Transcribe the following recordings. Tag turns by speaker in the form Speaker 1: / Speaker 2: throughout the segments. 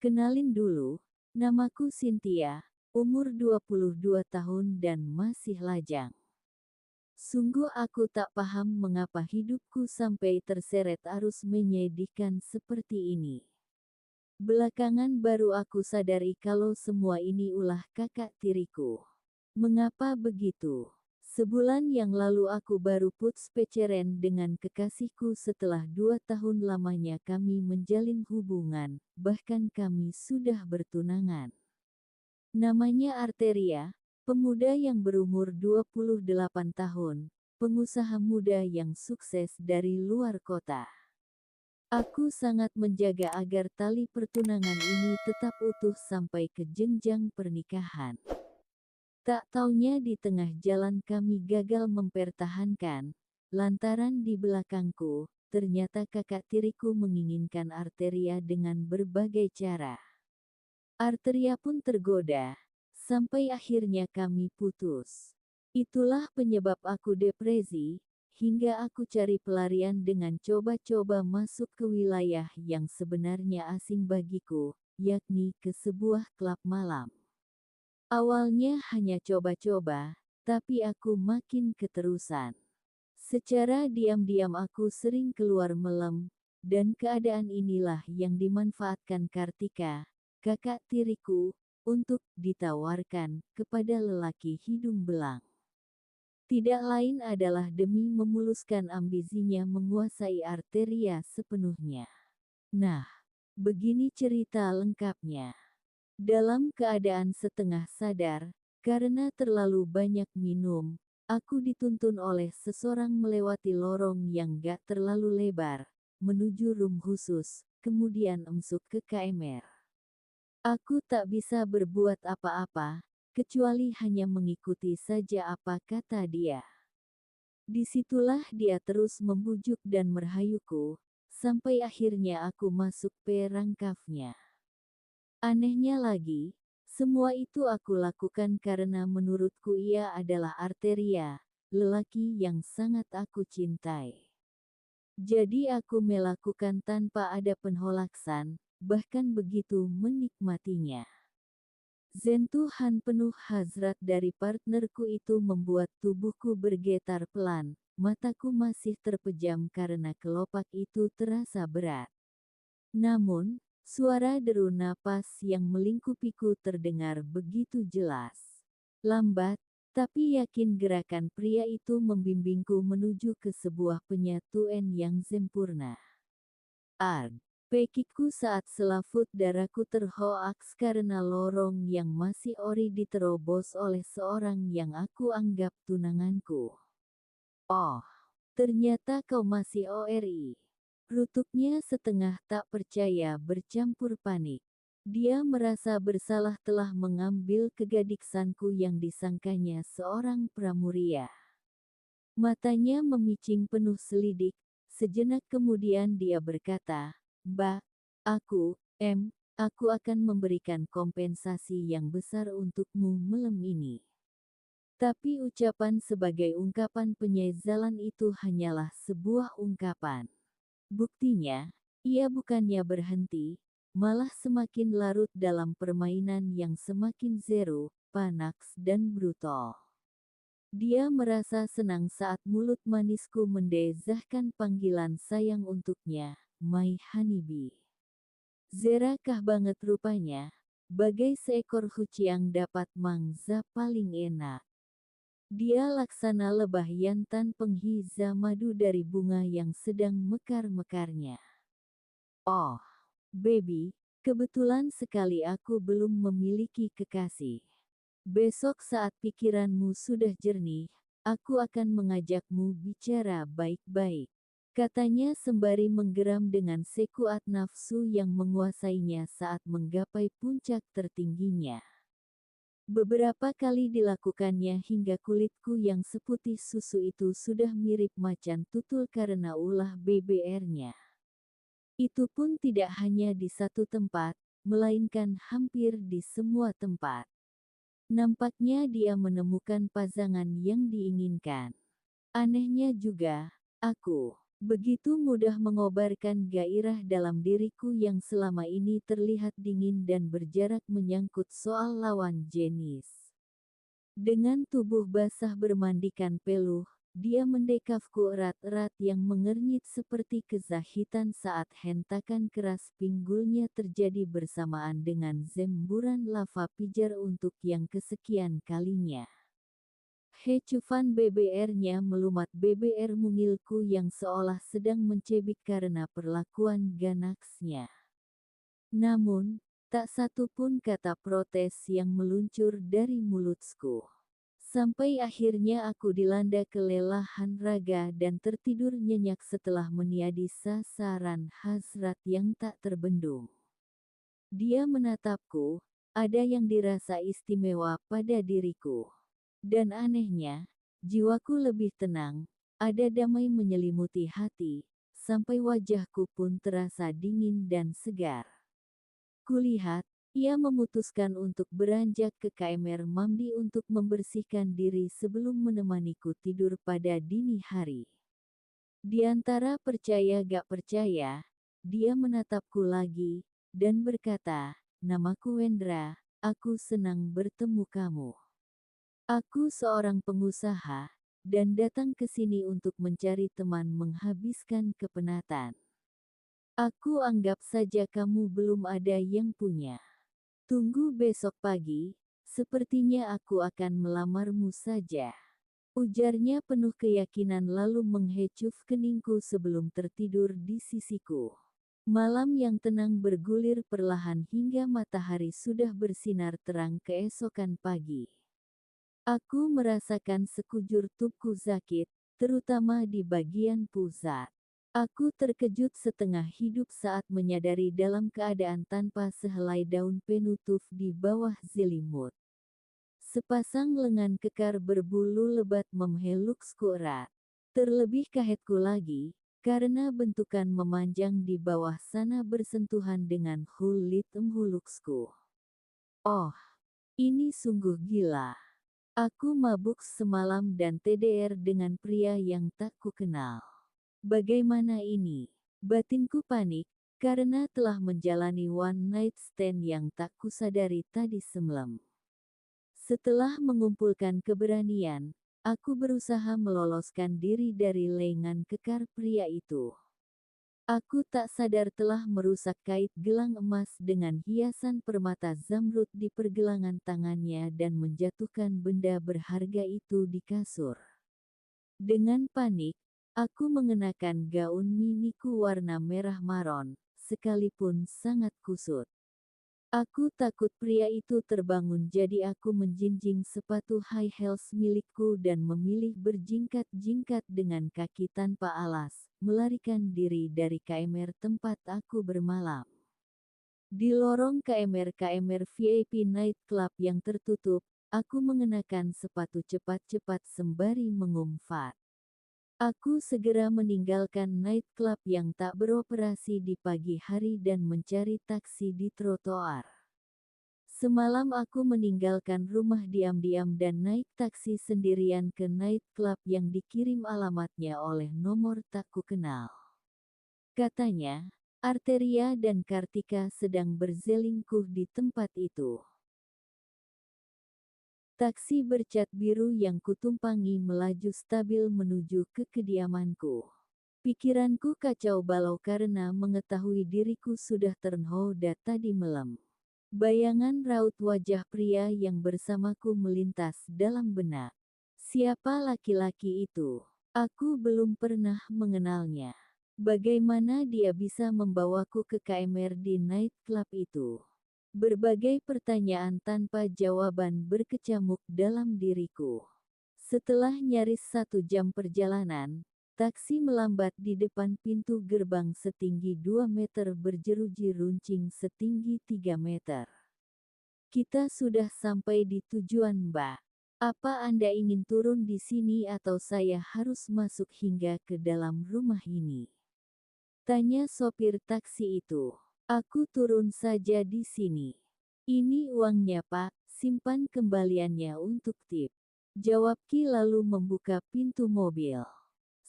Speaker 1: Kenalin dulu, namaku Cynthia, umur 22 tahun dan masih lajang. Sungguh aku tak paham mengapa hidupku sampai terseret arus menyedihkan seperti ini. Belakangan baru aku sadari kalau semua ini ulah kakak tiriku. Mengapa begitu? Sebulan yang lalu aku baru putus pacaran dengan kekasihku setelah 2 tahun lamanya kami menjalin hubungan, bahkan kami sudah bertunangan. Namanya Arteria, pemuda yang berumur 28 tahun, pengusaha muda yang sukses dari luar kota. Aku sangat menjaga agar tali pertunangan ini tetap utuh sampai ke jenjang pernikahan. Tak taunya di tengah jalan kami gagal mempertahankan, lantaran di belakangku, ternyata kakak tiriku menginginkan Arteria dengan berbagai cara. Arteria pun tergoda, sampai akhirnya kami putus. Itulah penyebab aku depresi, hingga aku cari pelarian dengan coba-coba masuk ke wilayah yang sebenarnya asing bagiku, yakni ke sebuah klub malam. Awalnya hanya coba-coba, tapi aku makin keterusan. Secara diam-diam aku sering keluar malam, dan keadaan inilah yang dimanfaatkan Kartika, kakak tiriku, untuk ditawarkan kepada lelaki hidung belang. Tidak lain adalah demi memuluskan ambisinya menguasai Arteria sepenuhnya. Nah, begini cerita lengkapnya. Dalam keadaan setengah sadar, karena terlalu banyak minum, aku dituntun oleh seseorang melewati lorong yang gak terlalu lebar, menuju room khusus, kemudian masuk ke KMR. Aku tak bisa berbuat apa-apa, kecuali hanya mengikuti saja apa kata dia. Disitulah dia terus membujuk dan merayuku, sampai akhirnya aku masuk perangkapnya. Anehnya lagi, semua itu aku lakukan karena menurutku ia adalah Arteria, lelaki yang sangat aku cintai. Jadi aku melakukan tanpa ada penholaksan, bahkan begitu menikmatinya. Sentuhan penuh hasrat dari partnerku itu membuat tubuhku bergetar pelan, mataku masih terpejam karena kelopak itu terasa berat. Namun, suara deru napas yang melingkupiku terdengar begitu jelas. Lambat, tapi yakin gerakan pria itu membimbingku menuju ke sebuah penyatuan yang sempurna. Arg. Pekiku saat selafut darahku terhoaks karena lorong yang masih ori diterobos oleh seorang yang aku anggap tunanganku. Oh, ternyata kau masih ORI. Rutuknya setengah tak percaya bercampur panik. Dia merasa bersalah telah mengambil kegadiksanku yang disangkanya seorang pramuria. Matanya memicing penuh selidik, sejenak kemudian dia berkata, "Mbak, aku akan memberikan kompensasi yang besar untukmu malam ini." Tapi ucapan sebagai ungkapan penyesalan itu hanyalah sebuah ungkapan. Buktinya, ia bukannya berhenti, malah semakin larut dalam permainan yang semakin zero, panas dan brutal. Dia merasa senang saat mulut manisku mendesahkan panggilan sayang untuknya, "My honeybee." Zerakah banget rupanya, bagai seekor kucing dapat mangsa paling enak. Dia laksana lebah jantan penghiza madu dari bunga yang sedang mekar-mekarnya. Oh, baby, kebetulan sekali aku belum memiliki kekasih. Besok saat pikiranmu sudah jernih, aku akan mengajakmu bicara baik-baik. Katanya sembari menggeram dengan sekuat nafsu yang menguasainya saat menggapai puncak tertingginya. Beberapa kali dilakukannya hingga kulitku yang seputih susu itu sudah mirip macan tutul karena ulah BBR-nya. Itu pun tidak hanya di satu tempat, melainkan hampir di semua tempat. Nampaknya dia menemukan pasangan yang diinginkan. Anehnya juga, aku Begitu mudah mengobarkan gairah dalam diriku yang selama ini terlihat dingin dan berjarak menyangkut soal lawan jenis. Dengan tubuh basah bermandikan peluh, dia mendekapku erat-erat yang mengernyit seperti kezahitan saat hentakan keras pinggulnya terjadi bersamaan dengan zemburan lava pijar untuk yang kesekian kalinya. Hecupan BBR-nya melumat BBR mungilku yang seolah sedang mencebik karena perlakuan ganaksnya. Namun, tak satu pun kata protes yang meluncur dari mulutku. Sampai akhirnya aku dilanda kelelahan raga dan tertidur nyenyak setelah meniadi sasaran hasrat yang tak terbendung. Dia menatapku, ada yang dirasa istimewa pada diriku. Dan anehnya, jiwaku lebih tenang, ada damai menyelimuti hati, sampai wajahku pun terasa dingin dan segar. Kulihat, ia memutuskan untuk beranjak ke KMR Mandi untuk membersihkan diri sebelum menemaniku tidur pada dini hari. Di antara percaya gak percaya, dia menatapku lagi, dan berkata, "Namaku Wendra, aku senang bertemu kamu. Aku seorang pengusaha, dan datang ke sini untuk mencari teman menghabiskan kepenatan. Aku anggap saja kamu belum ada yang punya. Tunggu besok pagi, sepertinya aku akan melamarmu saja." Ujarnya penuh keyakinan lalu menghecup keningku sebelum tertidur di sisiku. Malam yang tenang bergulir perlahan hingga matahari sudah bersinar terang keesokan pagi. Aku merasakan sekujur tubuhku sakit, terutama di bagian pusat. Aku terkejut setengah hidup saat menyadari dalam keadaan tanpa sehelai daun penutup di bawah selimut. Sepasang lengan kekar berbulu lebat menghelukku erat. Terlebih kagetku lagi, karena bentukan memanjang di bawah sana bersentuhan dengan kulit hulukku. Oh, ini sungguh gila. Aku mabuk semalam dan TDR dengan pria yang tak kukenal. Bagaimana ini? Batinku panik, karena telah menjalani one night stand yang tak kusadari tadi semalam. Setelah mengumpulkan keberanian, aku berusaha meloloskan diri dari lengan kekar pria itu. Aku tak sadar telah merusak kait gelang emas dengan hiasan permata zamrud di pergelangan tangannya dan menjatuhkan benda berharga itu di kasur. Dengan panik, aku mengenakan gaun miniku warna merah maron, sekalipun sangat kusut. Aku takut pria itu terbangun jadi aku menjinjing sepatu high heels milikku dan memilih berjingkat-jingkat dengan kaki tanpa alas, melarikan diri dari KMR tempat aku bermalam. Di lorong KMR VIP Night Club yang tertutup, aku mengenakan sepatu cepat-cepat sembari mengumpat. Aku segera meninggalkan nightclub yang tak beroperasi di pagi hari dan mencari taksi di trotoar. Semalam aku meninggalkan rumah diam-diam dan naik taksi sendirian ke nightclub yang dikirim alamatnya oleh nomor tak kukenal. Katanya, Arteria dan Kartika sedang berselingkuh di tempat itu. Taksi bercat biru yang kutumpangi melaju stabil menuju ke kediamanku. Pikiranku kacau balau karena mengetahui diriku sudah ternoda tadi malam. Bayangan raut wajah pria yang bersamaku melintas dalam benak. Siapa laki-laki itu? Aku belum pernah mengenalnya. Bagaimana dia bisa membawaku ke KMR di nightclub itu? Berbagai pertanyaan tanpa jawaban berkecamuk dalam diriku. Setelah nyaris 1 jam perjalanan, taksi melambat di depan pintu gerbang setinggi 2 meter berjeruji runcing setinggi 3 meter. "Kita sudah sampai di tujuan, Mbak. Apa Anda ingin turun di sini atau saya harus masuk hingga ke dalam rumah ini?" tanya sopir taksi itu. "Aku turun saja di sini. Ini uangnya Pak, simpan kembaliannya untuk tip," jawab Ki lalu membuka pintu mobil.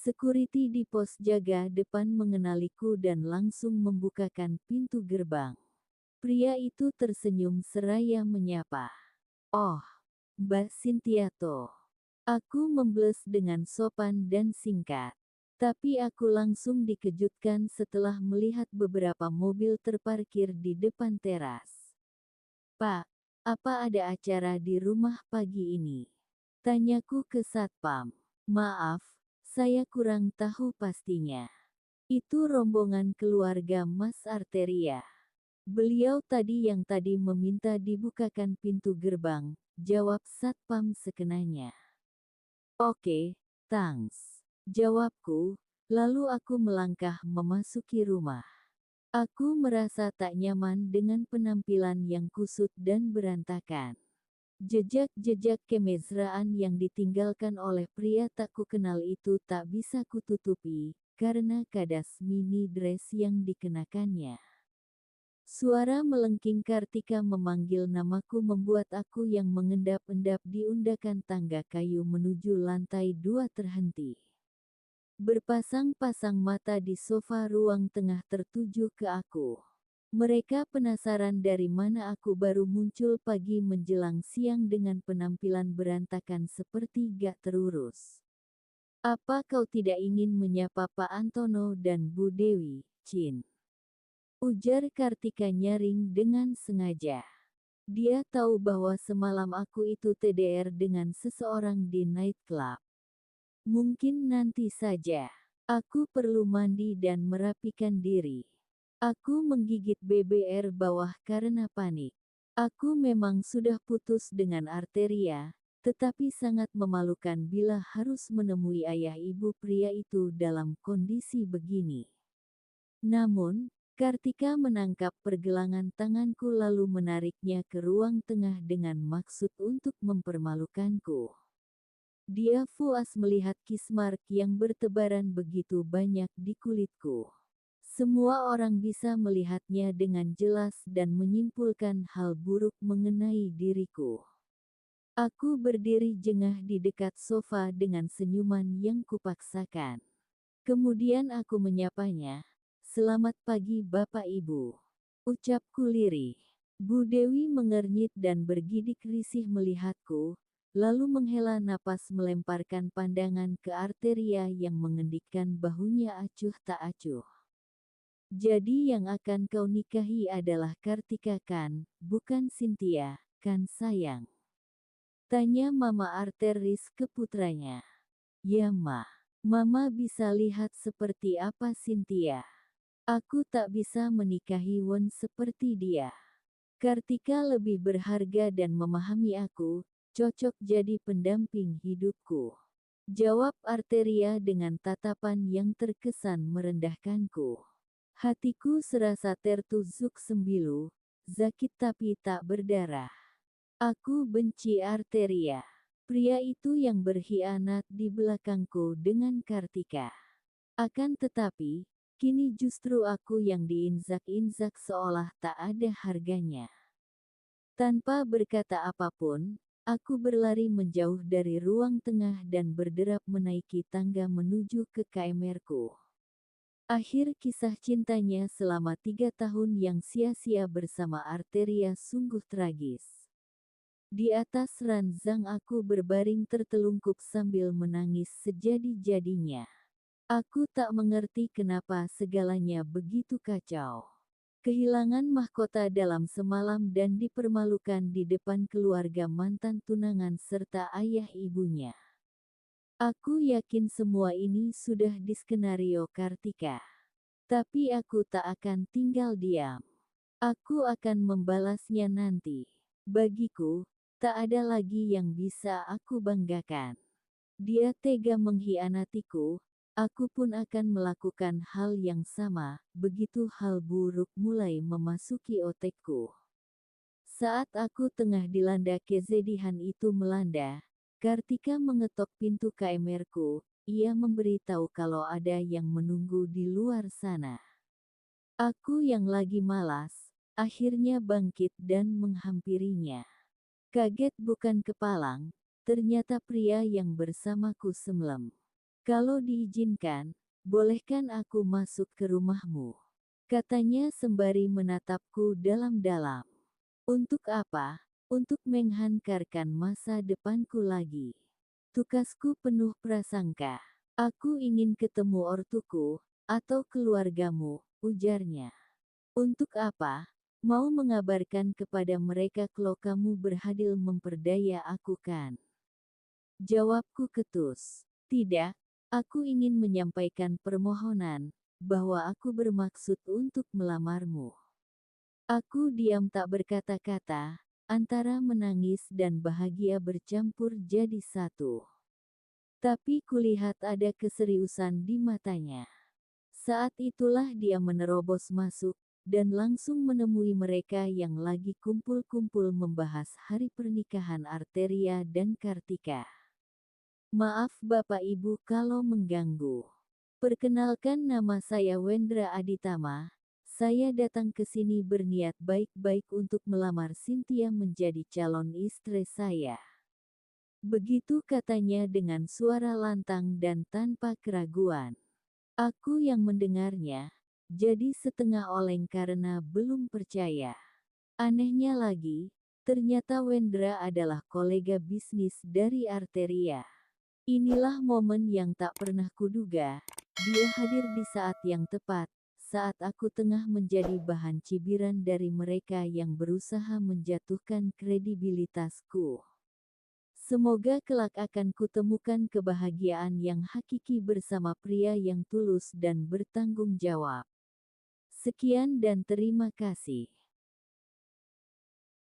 Speaker 1: Security di pos jaga depan mengenaliku dan langsung membukakan pintu gerbang. Pria itu tersenyum seraya menyapa. "Oh, Mbak Sintiato." Aku membles dengan sopan dan singkat. Tapi aku langsung dikejutkan setelah melihat beberapa mobil terparkir di depan teras. "Pak, apa ada acara di rumah pagi ini?" Tanyaku ke satpam. "Maaf, saya kurang tahu pastinya. Itu rombongan keluarga Mas Arteria. Beliau yang tadi meminta dibukakan pintu gerbang," jawab satpam sekenanya. "Oke, thanks," jawabku, lalu aku melangkah memasuki rumah. Aku merasa tak nyaman dengan penampilan yang kusut dan berantakan. Jejak-jejak kemesraan yang ditinggalkan oleh pria tak kukenal itu tak bisa kututupi, karena kadas mini dress yang dikenakannya. Suara melengking Kartika memanggil namaku membuat aku yang mengendap-endap di undakan tangga kayu menuju lantai 2 terhenti. Berpasang-pasang mata di sofa ruang tengah tertuju ke aku. Mereka penasaran dari mana aku baru muncul pagi menjelang siang dengan penampilan berantakan seperti gak terurus. "Apa kau tidak ingin menyapa Pak Antono dan Bu Dewi, Cin?" ujar Kartika nyaring dengan sengaja. Dia tahu bahwa semalam aku itu TDR dengan seseorang di nightclub. "Mungkin nanti saja. Aku perlu mandi dan merapikan diri." Aku menggigit BBR bawah karena panik. Aku memang sudah putus dengan Arteria, tetapi sangat memalukan bila harus menemui ayah ibu pria itu dalam kondisi begini. Namun, Kartika menangkap pergelangan tanganku lalu menariknya ke ruang tengah dengan maksud untuk mempermalukanku. Dia puas melihat kismark yang bertebaran begitu banyak di kulitku. Semua orang bisa melihatnya dengan jelas dan menyimpulkan hal buruk mengenai diriku. Aku berdiri jengah di dekat sofa dengan senyuman yang kupaksakan. Kemudian aku menyapanya. "Selamat pagi Bapak Ibu," ucapku lirih. Bu Dewi mengernyit dan bergidik risih melihatku, lalu menghela napas melemparkan pandangan ke Arteria yang mengendikkan bahunya acuh tak acuh. "Jadi yang akan kau nikahi adalah Kartika kan, bukan Cynthia, kan sayang?" tanya Mama Arteris ke putranya. "Ya Ma, Mama bisa lihat seperti apa Cynthia. Aku tak bisa menikahi Won seperti dia. Kartika lebih berharga dan memahami aku, cocok jadi pendamping hidupku," jawab Arteria dengan tatapan yang terkesan merendahkanku. Hatiku serasa tertusuk sembilu, sakit tapi tak berdarah. Aku benci Arteria, pria itu yang berkhianat di belakangku dengan Kartika. Akan tetapi, kini justru aku yang diinjak-injak seolah tak ada harganya. Tanpa berkata apapun, aku berlari menjauh dari ruang tengah dan berderap menaiki tangga menuju ke kamarku. Akhir kisah cintanya selama 3 tahun yang sia-sia bersama Arteria sungguh tragis. Di atas ranjang aku berbaring tertelungkup sambil menangis sejadi-jadinya. Aku tak mengerti kenapa segalanya begitu kacau. Kehilangan mahkota dalam semalam dan dipermalukan di depan keluarga mantan tunangan serta ayah ibunya. Aku yakin semua ini sudah diskenario Kartika. Tapi aku tak akan tinggal diam. Aku akan membalasnya nanti. Bagiku, tak ada lagi yang bisa aku banggakan. Dia tega mengkhianatiku, aku pun akan melakukan hal yang sama, begitu hal buruk mulai memasuki otakku. Saat aku tengah dilanda kesedihan itu melanda, Kartika mengetok pintu kamarku. Ia memberitahu kalau ada yang menunggu di luar sana. Aku yang lagi malas, akhirnya bangkit dan menghampirinya. Kaget bukan kepalang, ternyata pria yang bersamaku semalam. Kalau diizinkan, bolehkan aku masuk ke rumahmu? Katanya sembari menatapku dalam-dalam. Untuk apa? Untuk menghantarkan masa depanku lagi. Tukasku penuh prasangka. Aku ingin ketemu ortuku, atau keluargamu, ujarnya. Untuk apa? Mau mengabarkan kepada mereka kalau kamu berhasil memperdaya aku kan? Jawabku ketus. Tidak, aku ingin menyampaikan permohonan, bahwa aku bermaksud untuk melamarmu. Aku diam tak berkata-kata, antara menangis dan bahagia bercampur jadi satu. Tapi kulihat ada keseriusan di matanya. Saat itulah dia menerobos masuk, dan langsung menemui mereka yang lagi kumpul-kumpul membahas hari pernikahan Arteria dan Kartika. Maaf Bapak Ibu kalau mengganggu. Perkenalkan nama saya Wendra Aditama. Saya datang ke sini berniat baik-baik untuk melamar Cynthia menjadi calon istri saya. Begitu katanya dengan suara lantang dan tanpa keraguan. Aku yang mendengarnya, jadi setengah oleng karena belum percaya. Anehnya lagi, ternyata Wendra adalah kolega bisnis dari Arteria. Inilah momen yang tak pernah kuduga, dia hadir di saat yang tepat, saat aku tengah menjadi bahan cibiran dari mereka yang berusaha menjatuhkan kredibilitasku. Semoga kelak akan kutemukan kebahagiaan yang hakiki bersama pria yang tulus dan bertanggung jawab. Sekian dan terima kasih.